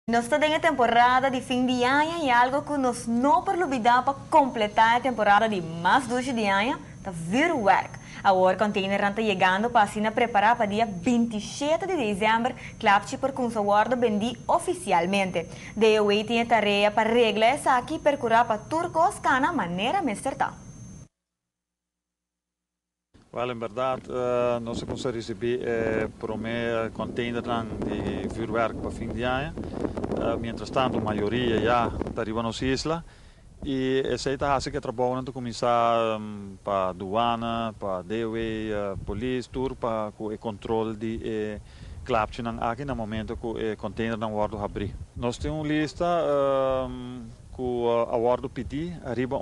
Nós estamos em temporada de fim de ano e algo que nós não podemos olvidar para completar a temporada de mais doce de ano, tá vir work. A Work Container está chegando para assim preparar para dia 27 de dezembro, clapche por com o acordo vendi oficialmente. De hoje tem a tarefa para reglar essa aqui percurar para turcos cana maneira mais certa. Wel, in verdade, nós conseguimos receber por um container de vuurwerk para fim de ano. Mientras tanto, a maioria já está arriba nas islas. E essa está assim que trabalham para começar para aduana, para DW, polícia, tudo para o controle de clapche aqui no momento que o container não vai abrir. Nós temos uma lista que o acordo pedir, arriba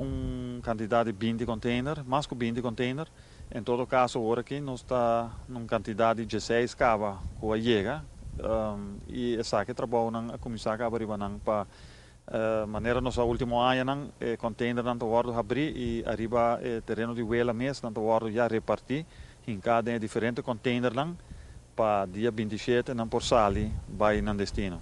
quantidade de 20 container, mais que 20 container. Em todo caso, agora aqui nós está numa quantidade de 16 cava que chega e essa aqui trabalha a começar a abrir para maneira nossa último ano container não está abrir e arriba terreno de vela mesmo não está já repartir em cada diferente container para dia 27 não por sali vai no destino.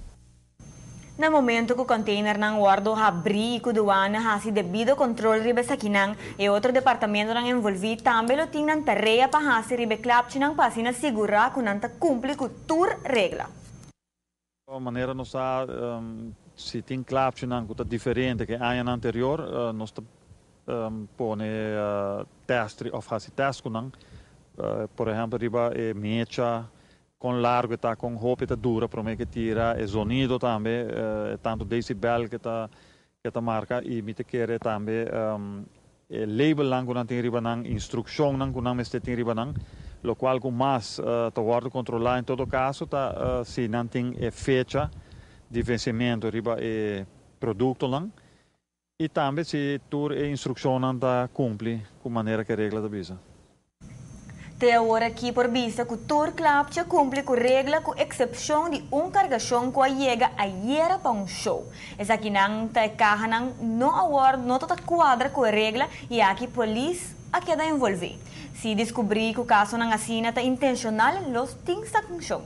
No momento que o container não guarda abrir e que a aduana ha devido controle ribe sakinang e outro departamento não envolvido também lo tem na tarefa para hasi ribe clapche não para assim assegurar que não cumpre com toda regra. A maneira nós se tem clapche não que diferente que ano anterior nós põe teste ou faz teste com por exemplo riba mecha com largo está com roupa está dura para mim que tira e sonido também tanto decibel que tá marca e me te quer também label lang que não tem riba não instrução não que não me tem riba não lo qual com mais tá guarda controlar em todo caso tá se não tem fecha de vencimento riba produto não e também se tur instrução não tá cumpre com maneira que regra da bisa. Até agora aqui por vista que o tour clapche cumpre com regra com exceção de cargação que chega ayer para show. Essa aqui não tá carga não agora não tá quadra com regra e aqui polícia a queda envolver. Se descobrir que o caso não assina tá intencional, los tem sanção.